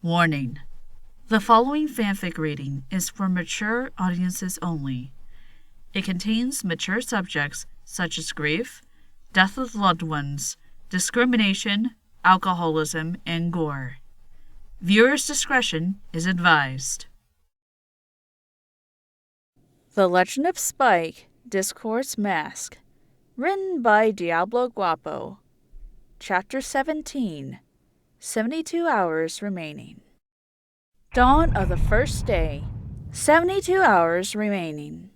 Warning: the following fanfic reading is for mature audiences only. It contains mature subjects such as grief, death of loved ones, discrimination, alcoholism, and gore. Viewers' discretion is advised. The Legend of Spike, Discord's Mask. Written by DiabloGuapo. Chapter 17. 72 hours remaining. Dawn of the first day. 72 hours remaining.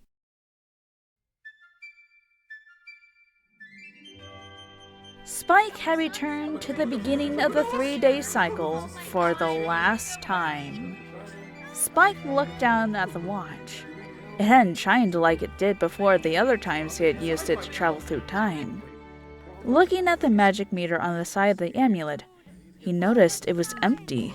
Spike had returned to the beginning of the 3-day cycle for the last time. Spike looked down at the watch. It hadn't chimed like it did before the other times he had used it to travel through time. Looking at the magic meter on the side of the amulet, he noticed it was empty.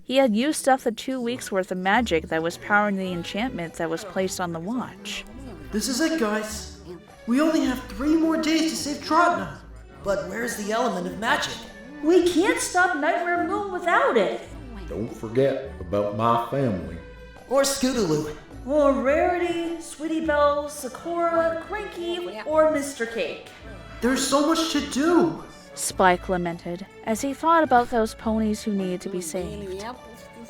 He had used up the 2 weeks' worth of magic that was powering the enchantment that was placed on the watch. This is it, guys. We only have 3 more days to save Trotna. But where's the element of magic? We can't stop Nightmare Moon without it. Don't forget about my family. Or Scootaloo. Or Rarity, Sweetie Belle, Sakura, Cranky, or Mr. Cake. There's so much to do. Spike lamented as he thought about those ponies who needed to be saved.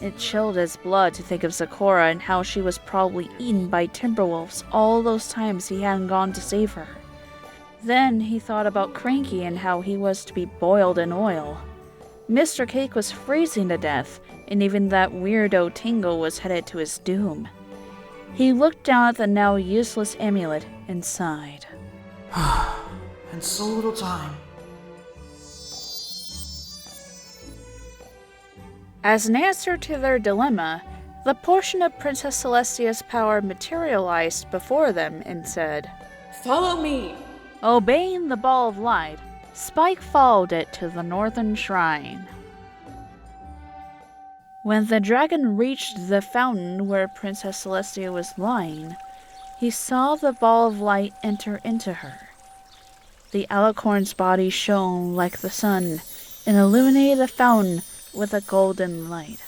It chilled his blood to think of Sakura and how she was probably eaten by timberwolves all those times he hadn't gone to save her. Then he thought about Cranky and how he was to be boiled in oil. Mr. Cake was freezing to death, and even that weirdo Tingle was headed to his doom. He looked down at the now useless amulet and sighed. And so little time. As an answer to their dilemma, the portion of Princess Celestia's power materialized before them and said, "Follow me!" Obeying the ball of light, Spike followed it to the northern shrine. When the dragon reached the fountain where Princess Celestia was lying, he saw the ball of light enter into her. The alicorn's body shone like the sun and illuminated the fountain with a golden light.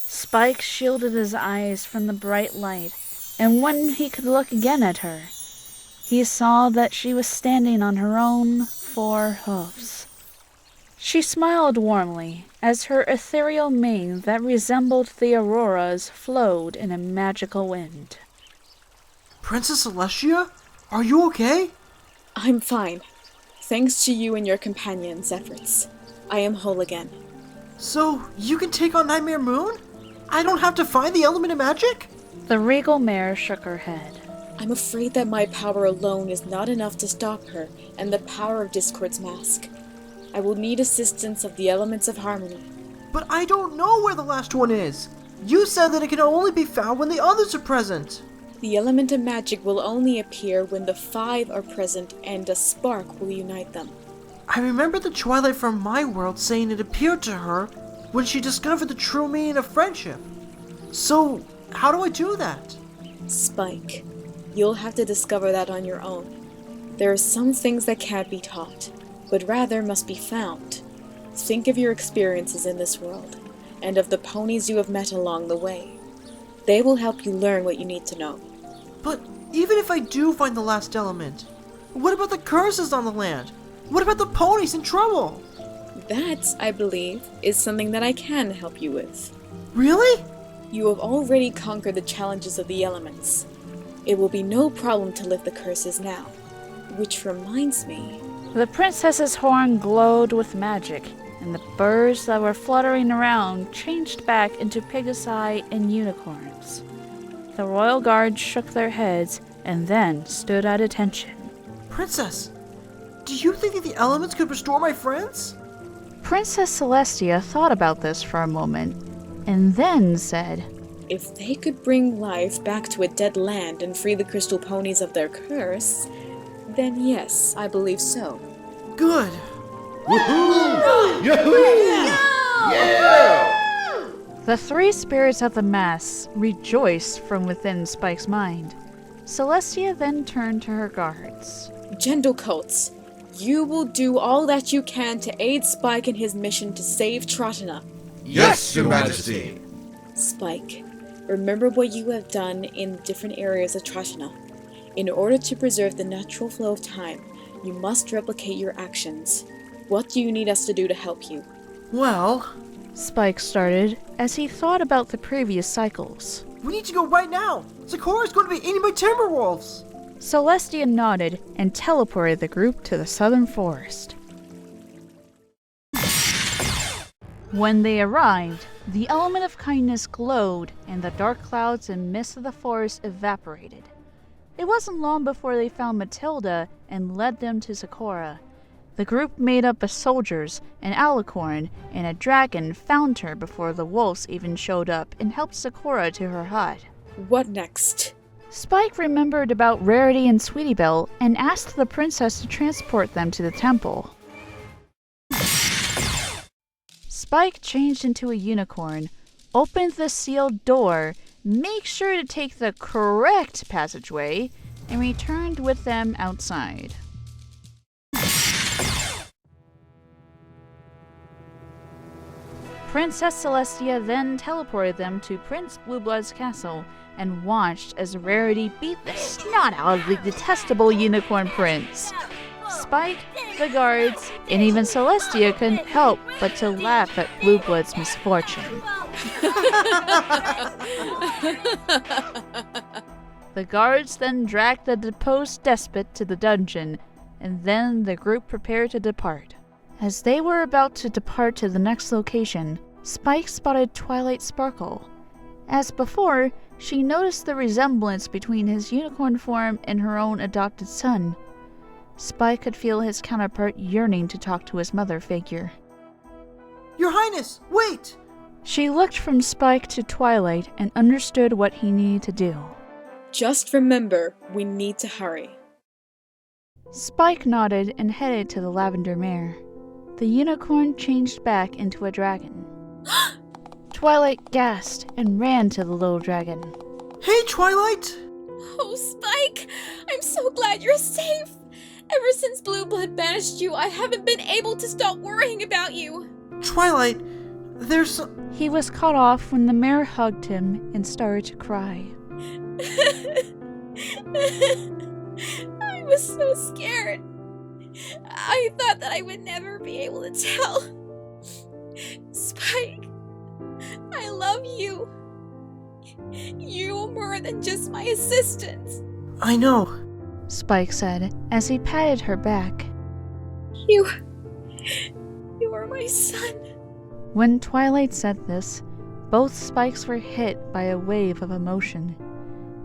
Spike shielded his eyes from the bright light, and when he could look again at her, he saw that she was standing on her own 4 hoofs. She smiled warmly as her ethereal mane that resembled the auroras flowed in a magical wind. Princess Celestia? Are you okay? I'm fine. Thanks to you and your companions' efforts. I am whole again. So, you can take on Nightmare Moon? I don't have to find the element of magic? The regal mare shook her head. I'm afraid that my power alone is not enough to stop her and the power of Discord's mask. I will need assistance of the elements of harmony. But I don't know where the last one is. You said that it can only be found when the others are present. The element of magic will only appear when the 5 are present and a spark will unite them. I remember the Twilight from my world saying it appeared to her when she discovered the true meaning of friendship. So, how do I do that? Spike, you'll have to discover that on your own. There are some things that can't be taught, but rather must be found. Think of your experiences in this world, and of the ponies you have met along the way. They will help you learn what you need to know. But even if I do find the last element, what about the curses on the land? What about the ponies in trouble? That, I believe, is something that I can help you with. Really? You have already conquered the challenges of the elements. It will be no problem to lift the curses now. Which reminds me... The princess's horn glowed with magic, and the birds that were fluttering around changed back into pegasi and unicorns. The royal guards shook their heads and then stood at attention. Princess, do you think that the elements could restore my friends? Princess Celestia thought about this for a moment, and then said, If they could bring life back to a dead land and free the crystal ponies of their curse, then yes, I believe so. Good. Woohoo! Yahoo! Yeah! The 3 spirits at the mass rejoiced from within Spike's mind. Celestia then turned to her guards. Gentle Colts, you will do all that you can to aid Spike in his mission to save Trotna. Yes, Your Majesty. Spike, remember what you have done in different areas of Trashna. In order to preserve the natural flow of time, you must replicate your actions. What do you need us to do to help you? Well, Spike started as he thought about the previous cycles. we need to go right now. Sakura's going to be eaten by timberwolves. Celestia nodded and teleported the group to the southern forest. When they arrived, the element of kindness glowed and the dark clouds and mist of the forest evaporated. It wasn't long before they found Matilda and led them to Sakura. The group made up of soldiers, an alicorn, and a dragon found her before the wolves even showed up and helped Sakura to her hut. What next? Spike remembered about Rarity and Sweetie Belle and asked the princess to transport them to the temple. Spike changed into a unicorn, opened the sealed door, made sure to take the correct passageway, and returned with them outside. Princess Celestia then teleported them to Prince Blueblood's castle and watched as Rarity beat the snot out of the detestable unicorn prince. Spike, the guards, and even Celestia couldn't help but to laugh at Blueblood's misfortune. The guards then dragged the deposed despot to the dungeon, and then the group prepared to depart. As they were about to depart to the next location, Spike spotted Twilight Sparkle. As before, she noticed the resemblance between his unicorn form and her own adopted son. Spike could feel his counterpart yearning to talk to his mother figure. Your Highness, wait! She looked from Spike to Twilight and understood what he needed to do. Just remember, we need to hurry. Spike nodded and headed to the lavender mare. The unicorn changed back into a dragon. Twilight gasped and ran to the little dragon. Hey, Twilight! Oh, Spike! I'm so glad you're safe! Ever since Blueblood banished you, I haven't been able to stop worrying about you! Twilight, there's... He was cut off when the mare hugged him and started to cry. I was so scared. I thought that I would never be able to tell. Spike, I love you. You're more than just my assistant. I know. Spike said as he patted her back. You are my son. When Twilight said this, both Spikes were hit by a wave of emotion.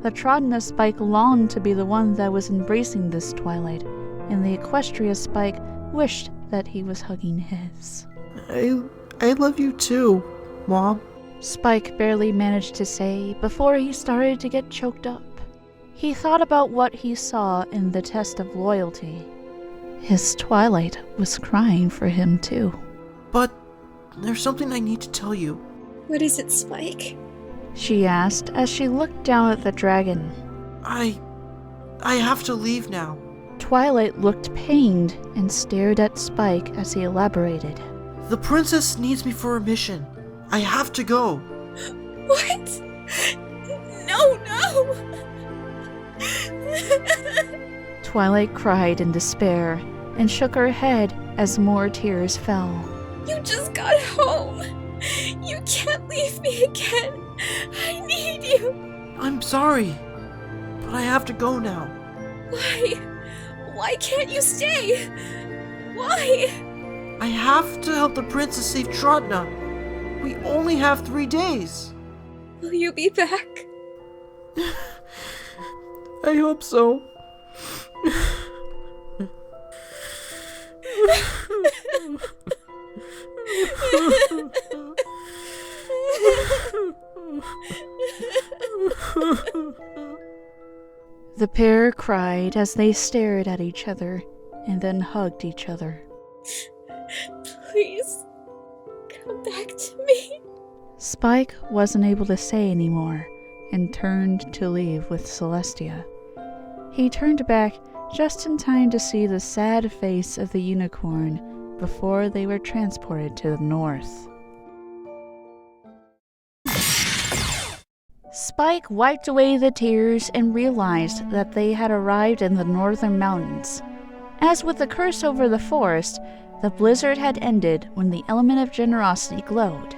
The Trodna Spike longed to be the one that was embracing this Twilight, and the Equestria Spike wished that he was hugging his. I love you too, Mom. Spike barely managed to say before he started to get choked up. He thought about what he saw in the test of loyalty. His Twilight was crying for him too. But there's something I need to tell you. What is it, Spike? She asked as she looked down at the dragon. I have to leave now. Twilight looked pained and stared at Spike as he elaborated. The princess needs me for a mission. I have to go. What? No! Twilight cried in despair and shook her head as more tears fell. You just got home. You can't leave me again. I need you. I'm sorry, but I have to go now. Why? Why can't you stay? Why? I have to help the princess save Trodna. We only have 3 days. Will you be back? I hope so. The pair cried as they stared at each other and then hugged each other. Please, come back to me. Spike wasn't able to say anymore and turned to leave with Celestia. He turned back just in time to see the sad face of the unicorn before they were transported to the north. Spike wiped away the tears and realized that they had arrived in the northern mountains. As with the curse over the forest, the blizzard had ended when the element of generosity glowed.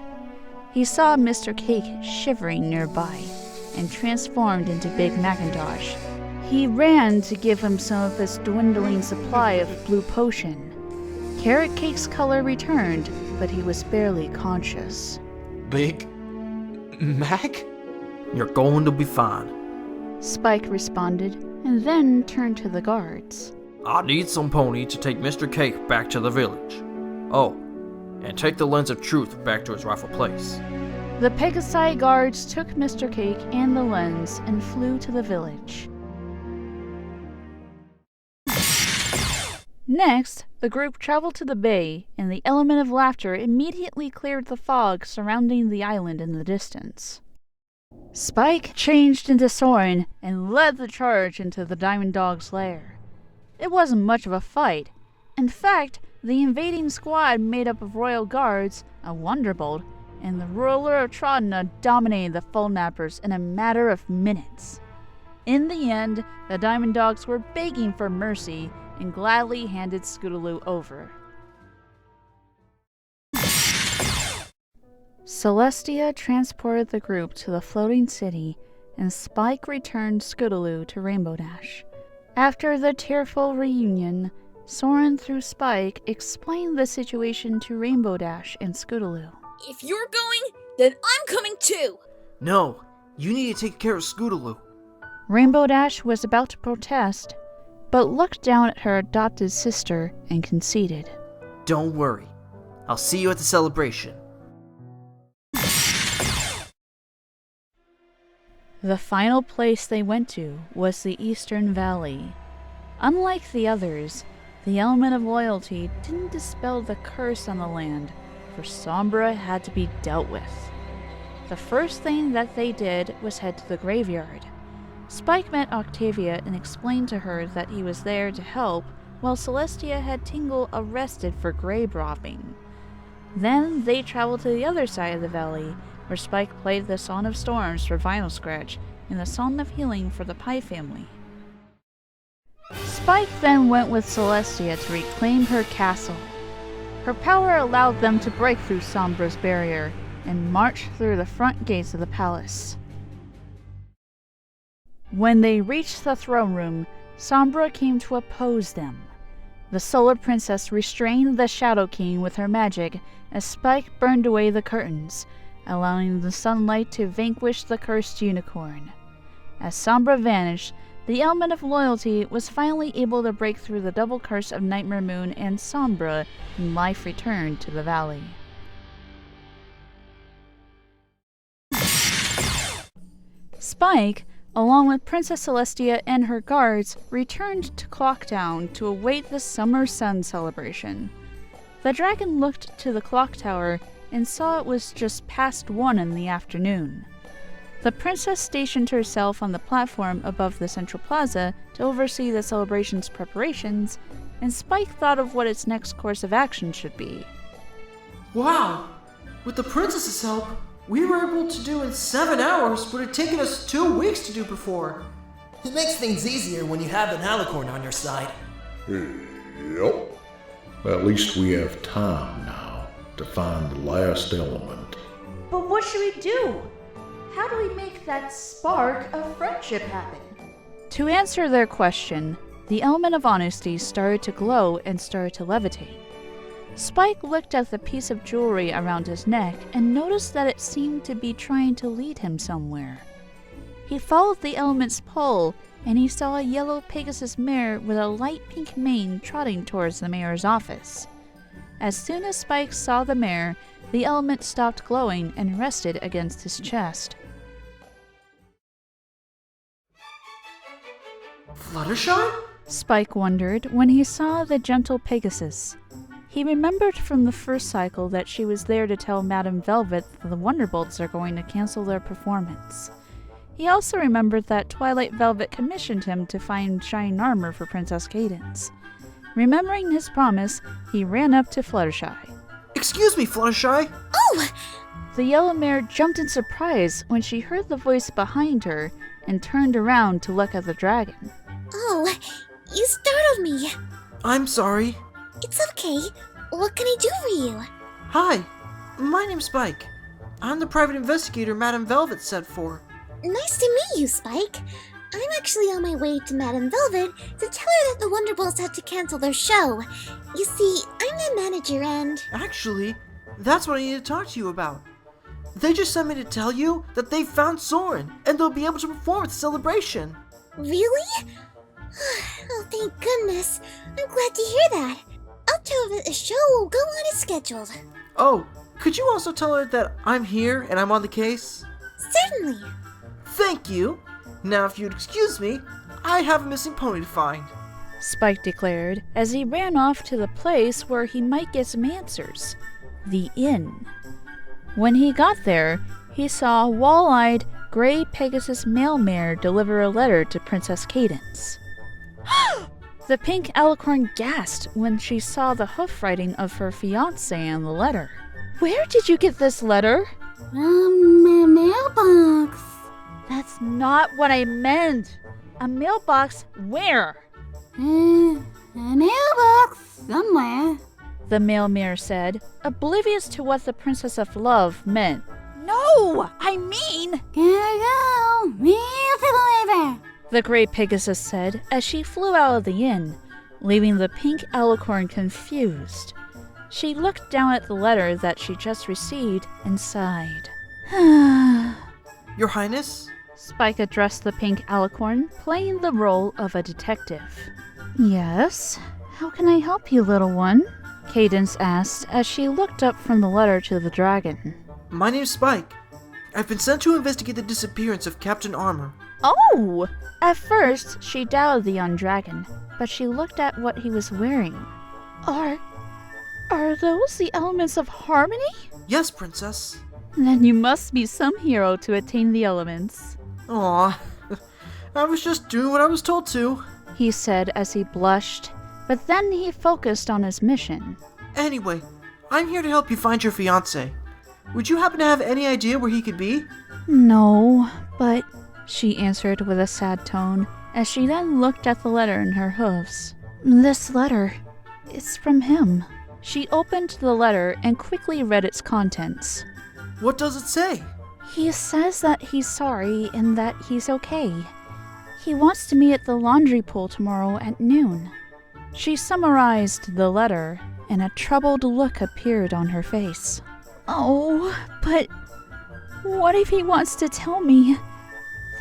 He saw Mr. Cake shivering nearby and transformed into Big Macintosh. He ran to give him some of his dwindling supply of blue potion. Carrot Cake's color returned, but he was barely conscious. Big Mac? You're going to be fine. Spike responded, and then turned to the guards. I need some pony to take Mr. Cake back to the village. Oh, and take the lens of truth back to its rightful place. The Pegasi guards took Mr. Cake and the lens and flew to the village. Next, the group traveled to the bay, and the element of laughter immediately cleared the fog surrounding the island in the distance. Spike changed into Soren and led the charge into the Diamond Dog's lair. It wasn't much of a fight. In fact, the invading squad made up of royal guards, a Wonderbolt, and the ruler of Trodna dominated the Fullnappers in a matter of minutes. In the end, the Diamond Dogs were begging for mercy and gladly handed Scootaloo over. Celestia transported the group to the floating city, and Spike returned Scootaloo to Rainbow Dash. After the tearful reunion, Soren, through Spike, explained the situation to Rainbow Dash and Scootaloo. If you're going, then I'm coming too! No, you need to take care of Scootaloo. Rainbow Dash was about to protest, but looked down at her adopted sister and conceded. Don't worry. I'll see you at the celebration. The final place they went to was the Eastern Valley. Unlike the others, the element of loyalty didn't dispel the curse on the land, for Sombra had to be dealt with. The first thing that they did was head to the graveyard. Spike met Octavia and explained to her that he was there to help, while Celestia had Tingle arrested for grave robbing. Then they traveled to the other side of the valley, where Spike played the Song of Storms for Vinyl Scratch and the Song of Healing for the Pie family. Spike then went with Celestia to reclaim her castle. Her power allowed them to break through Sombra's barrier and march through the front gates of the palace. When they reached the throne room, Sombra came to oppose them. The Solar Princess restrained the Shadow King with her magic as Spike burned away the curtains, allowing the sunlight to vanquish the cursed unicorn. As Sombra vanished, the element of loyalty was finally able to break through the double curse of Nightmare Moon and Sombra, and life returned to the valley. Spike, along with Princess Celestia and her guards, returned to Clocktown to await the Summer Sun celebration. The dragon looked to the clock tower and saw it was just past 1 in the afternoon. The princess stationed herself on the platform above the central plaza to oversee the celebration's preparations, and Spike thought of what its next course of action should be. Wow! With the princess's help, we were able to do in 7 hours what had taken us 2 weeks to do before. It makes things easier when you have an alicorn on your side. Yep. At least we have time now to find the last element. But what should we do? How do we make that spark of friendship happen? To answer their question, the element of honesty started to glow and started to levitate. Spike looked at the piece of jewelry around his neck and noticed that it seemed to be trying to lead him somewhere. He followed the element's pull, and he saw a yellow Pegasus mare with a light pink mane trotting towards the mayor's office. As soon as Spike saw the mare, the element stopped glowing and rested against his chest. Fluttershy? Spike wondered when he saw the gentle Pegasus. He remembered from the first cycle that she was there to tell Madame Velvet that the Wonderbolts are going to cancel their performance. He also remembered that Twilight Velvet commissioned him to find shine armor for Princess Cadance. Remembering his promise, he ran up to Fluttershy. Excuse me, Fluttershy. Oh! The yellow mare jumped in surprise when she heard the voice behind her and turned around to look at the dragon. Oh, you startled me. I'm sorry. It's okay. What can I do for you? Hi, my name's Spike. I'm the private investigator Madame Velvet sent for. Nice to meet you, Spike. I'm actually on my way to Madame Velvet to tell her that the Wonderballs had to cancel their show. You see, I'm the manager and... Actually, that's what I need to talk to you about. They just sent me to tell you that they found Soren, and they'll be able to perform at the celebration. Really? Oh, thank goodness. I'm glad to hear that. I'll tell her that the show will go on as scheduled. Oh, could you also tell her that I'm here and I'm on the case? Certainly. Thank you. Now, if you'd excuse me, I have a missing pony to find. Spike declared as he ran off to the place where he might get some answers, the inn. When he got there, he saw a wall-eyed, gray Pegasus male mare deliver a letter to Princess Cadence. The pink alicorn gasped when she saw the hoof writing of her fiancé on the letter. Where did you get this letter? My mailbox. That's not what I meant. A mailbox where? A mailbox somewhere. The male mare said, oblivious to what the Princess of Love meant. No, I mean... Go, mail deliver. The gray Pegasus said as she flew out of the inn, leaving the pink alicorn confused. She looked down at the letter that she just received and sighed. Your Highness? Spike addressed the pink alicorn, playing the role of a detective. Yes? How can I help you, little one? Cadence asked as she looked up from the letter to the dragon. My name's Spike. I've been sent to investigate the disappearance of Captain Armor. Oh! At first, she doubted the young dragon, but she looked at what he was wearing. Are those the elements of harmony? Yes, Princess. Then you must be some hero to attain the elements. Aw, I was just doing what I was told to. He said as he blushed, but then he focused on his mission. Anyway, I'm here to help you find your fiancé. Would you happen to have any idea where he could be? No, but... she answered with a sad tone, as she then looked at the letter in her hooves. This letter, it's from him. She opened the letter and quickly read its contents. What does it say? He says that he's sorry and that he's okay. He wants to meet at the laundry pool tomorrow at noon. She summarized the letter, and a troubled look appeared on her face. Oh, but what if he wants to tell me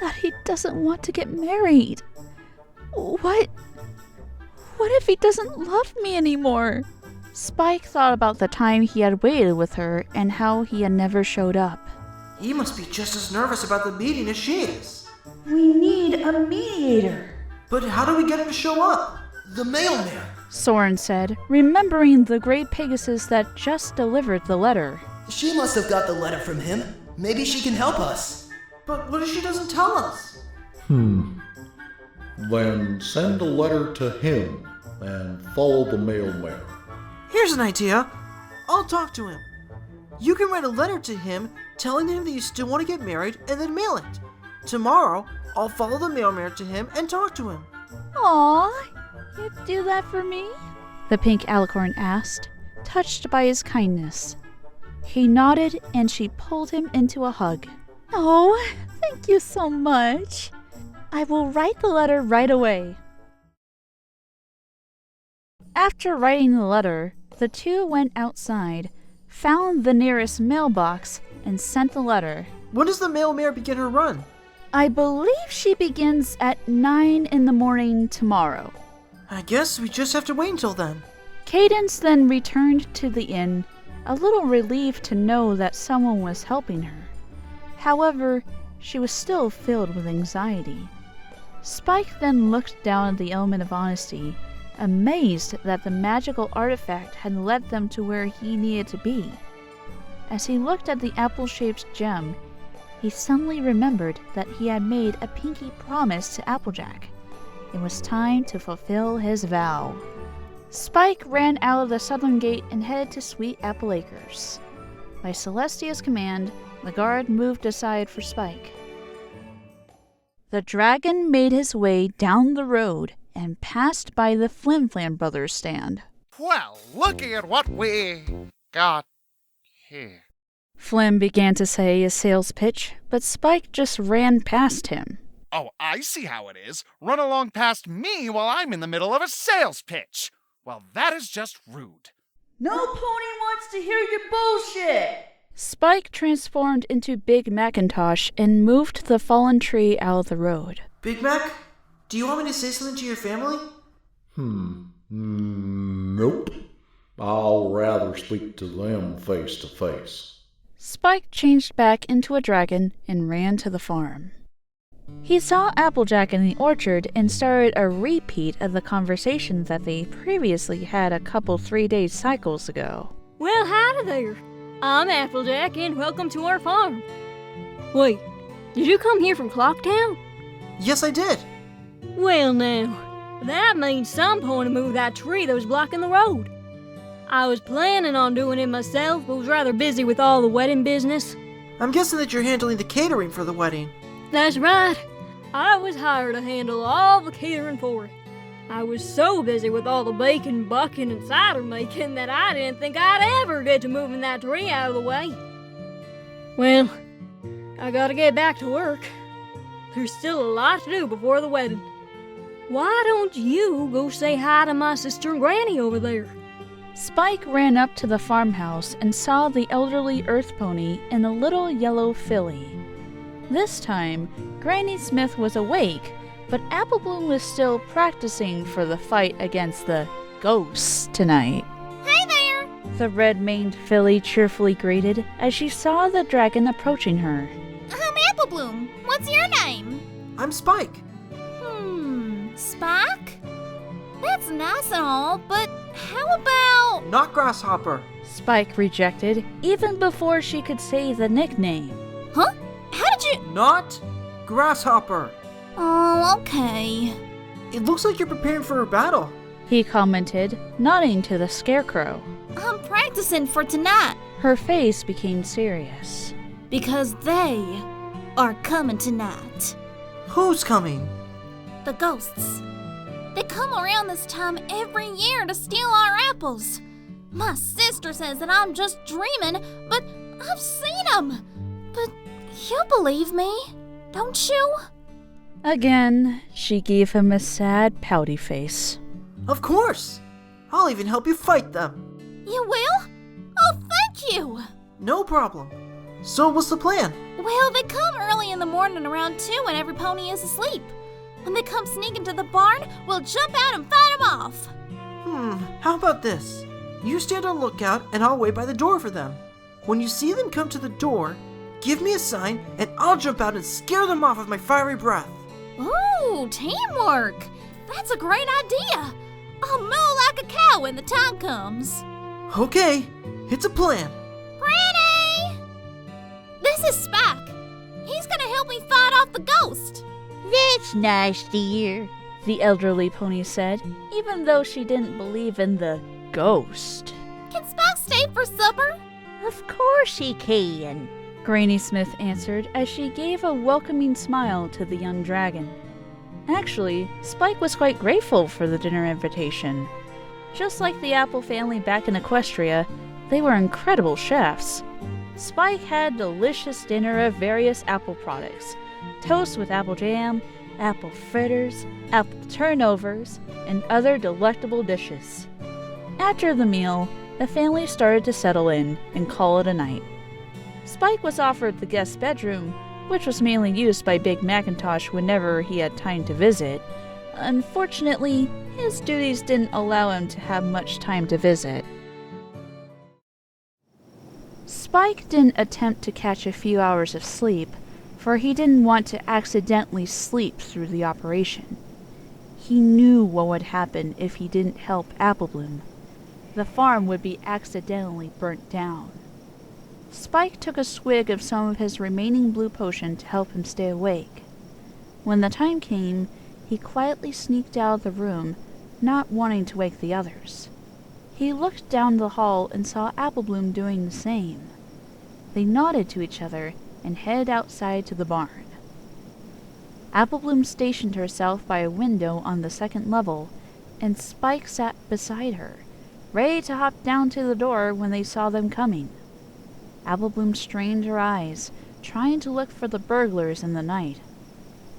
that he doesn't want to get married? What if he doesn't love me anymore? Spike thought about the time he had waited with her and how he had never showed up. He must be just as nervous about the meeting as she is. We need a mediator. But how do we get him to show up? The mailman. Soren said, remembering the gray Pegasus that just delivered the letter. She must have got the letter from him. Maybe she can help us. But what if she doesn't tell us? Then send a letter to him and follow the mailman. Here's an idea. I'll talk to him. You can write a letter to him telling him that you still want to get married and then mail it. Tomorrow, I'll follow the mailman to him and talk to him. Aw, you'd do that for me? The pink alicorn asked, touched by his kindness. He nodded and she pulled him into a hug. Oh, thank you so much. I will write the letter right away. After writing the letter, the two went outside, found the nearest mailbox, and sent the letter. When does the mailman begin her run? I believe she begins at 9 in the morning tomorrow. I guess we just have to wait until then. Cadence then returned to the inn, a little relieved to know that someone was helping her. However, she was still filled with anxiety. Spike then looked down at the element of honesty, amazed that the magical artifact had led them to where he needed to be. As he looked at the apple-shaped gem, he suddenly remembered that he had made a pinky promise to Applejack. It was time to fulfill his vow. Spike ran out of the southern gate and headed to Sweet Apple Acres. By Celestia's command, the guard moved aside for Spike. The dragon made his way down the road and passed by the Flim Flam Brothers stand. Well, looky at what we got here. Flim began to say a sales pitch, but Spike just ran past him. Oh, I see how it is. Run along past me while I'm in the middle of a sales pitch. Well, that is just rude. No pony wants to hear your bullshit! Spike transformed into Big Macintosh and moved the fallen tree out of the road. Big Mac, do you want me to say something to your family? Nope. I'll rather speak to them face to face. Spike changed back into a dragon and ran to the farm. He saw Applejack in the orchard and started a repeat of the conversation that they previously had a couple 3-day cycles ago. Well, howdy there. I'm Applejack, and welcome to our farm. Wait, did you come here from Clocktown? Yes, I did. Well, now, that means some point to move that tree that was blocking the road. I was planning on doing it myself, but was rather busy with all the wedding business. I'm guessing that you're handling the catering for the wedding. That's right. I was hired to handle all the catering for it. I was so busy with all the baking, bucking, and cider making that I didn't think I'd ever get to moving that tree out of the way. Well, I gotta get back to work. There's still a lot to do before the wedding. Why don't you go say hi to my sister and Granny over there? Spike ran up to the farmhouse and saw the elderly earth pony and a little yellow filly. This time, Granny Smith was awake, but Applebloom was still practicing for the fight against the ghosts tonight. Hi there! The red-maned filly cheerfully greeted as she saw the dragon approaching her. I'm Applebloom. What's your name? I'm Spike. Spike? That's nice and all, but how about... Not Grasshopper. Spike rejected even before she could say the nickname. Huh? How did you... Not Grasshopper. Oh, okay. It looks like you're preparing for a battle. He commented, nodding to the scarecrow. I'm practicing for tonight. Her face became serious. Because they are coming tonight. Who's coming? The ghosts. They come around this time every year to steal our apples. My sister says that I'm just dreaming, but I've seen them. But you believe me, don't you? Again, she gave him a sad, pouty face. Of course. I'll even help you fight them. You will? Oh, thank you. No problem. So what's the plan? Well, they come early in the morning around 2 when every pony is asleep. When they come sneak into the barn, we'll jump out and fight them off. How about this? You stand on lookout and I'll wait by the door for them. When you see them come to the door, give me a sign and I'll jump out and scare them off with my fiery breath. Ooh, teamwork. That's a great idea. I'll moo like a cow when the time comes. Okay, it's a plan. Granny! This is Spike. He's gonna help me fight off the ghost. That's nice to hear, the elderly pony said, even though she didn't believe in the ghost. Can Spike stay for supper? Of course he can, Granny Smith answered as she gave a welcoming smile to the young dragon. Actually, Spike was quite grateful for the dinner invitation. Just like the Apple family back in Equestria, they were incredible chefs. Spike had delicious dinner of various apple products, toast with apple jam, apple fritters, apple turnovers, and other delectable dishes. After the meal, the family started to settle in and call it a night. Spike was offered the guest bedroom, which was mainly used by Big Macintosh whenever he had time to visit. Unfortunately, his duties didn't allow him to have much time to visit. Spike didn't attempt to catch a few hours of sleep, for he didn't want to accidentally sleep through the operation. He knew what would happen if he didn't help Applebloom. The farm would be accidentally burnt down. Spike took a swig of some of his remaining blue potion to help him stay awake. When the time came, he quietly sneaked out of the room, not wanting to wake the others. He looked down the hall and saw Applebloom doing the same. They nodded to each other and headed outside to the barn. Apple Bloom stationed herself by a window on the second level, and Spike sat beside her, ready to hop down to the door when they saw them coming. Apple Bloom strained her eyes, trying to look for the burglars in the night.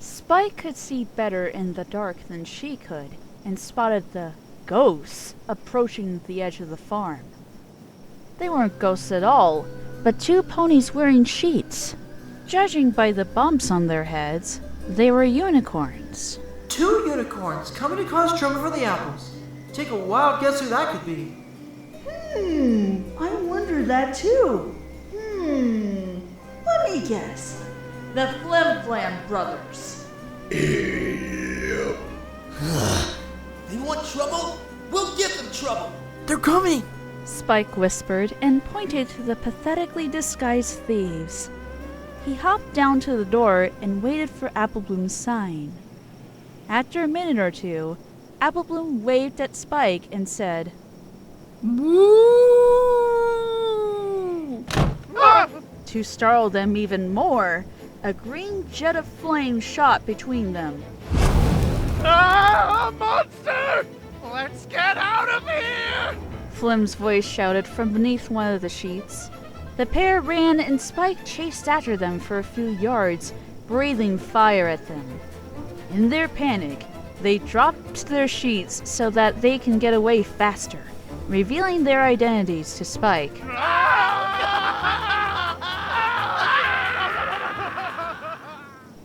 Spike could see better in the dark than she could, and spotted the ghosts approaching the edge of the farm. They weren't ghosts at all, but two ponies wearing sheets. Judging by the bumps on their heads, they were unicorns. 2 unicorns coming to cause trouble for the apples. Take a wild guess who that could be. I wonder that too. Let me guess. The Flim Flam brothers. Yep. They want trouble? We'll give them trouble! They're coming! Spike whispered and pointed to the pathetically disguised thieves. He hopped down to the door and waited for Apple Bloom's sign. After a minute or two, Apple Bloom waved at Spike and said, "Woo!" To startle them even more, a green jet of flame shot between them. Ah, a monster! Let's get out of here! Flim's voice shouted from beneath one of the sheets. The pair ran and Spike chased after them for a few yards, breathing fire at them. In their panic, they dropped their sheets so that they can get away faster, revealing their identities to Spike.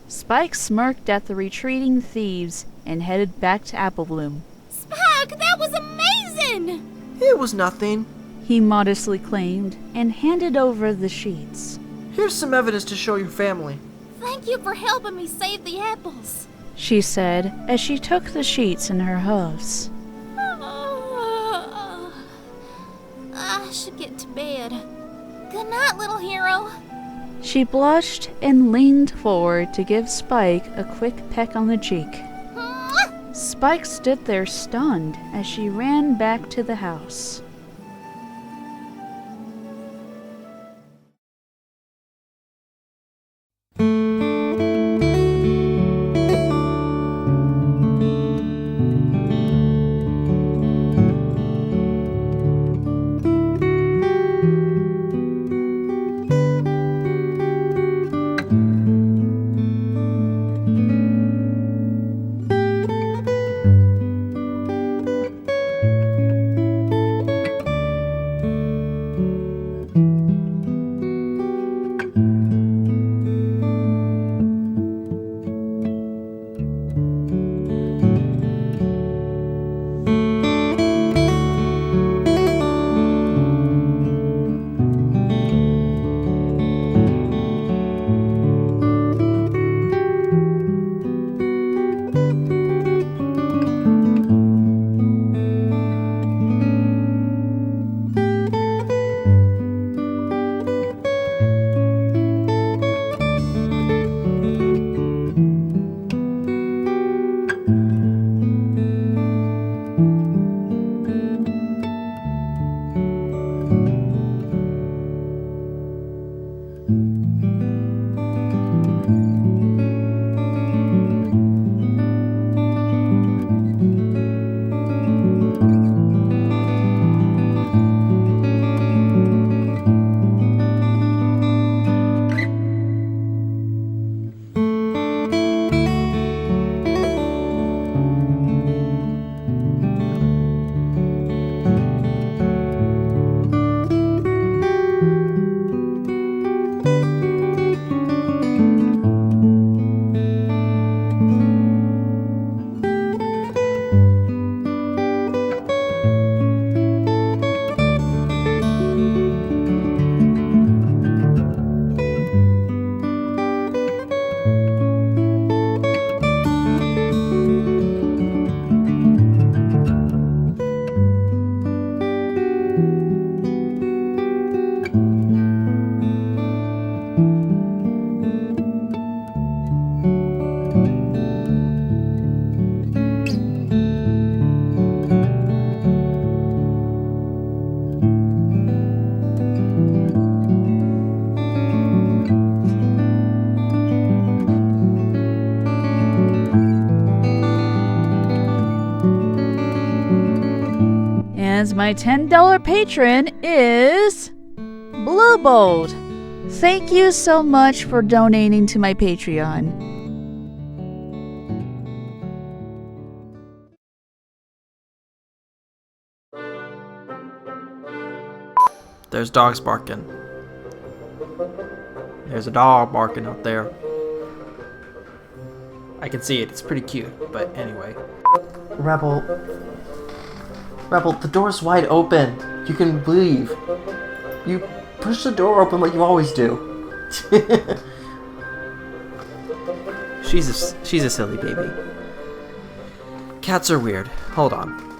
Spike smirked at the retreating thieves and headed back to Apple Bloom. Spike, that was amazing! It was nothing. He modestly claimed and handed over the sheets. Here's some evidence to show your family. Thank you for helping me save the apples. She said as she took the sheets in her hooves. I should get to bed. Good night, little hero. She blushed and leaned forward to give Spike a quick peck on the cheek. Spike stood there stunned as she ran back to the house. my $10 patron is Blue Bold. Thank you so much for donating to my Patreon. There's dogs barking. There's a dog barking out there. I can see it. It's pretty cute, but anyway. Rebel, the door's wide open. You can leave. You push the door open like you always do. She's a silly baby. Cats are weird. Hold on.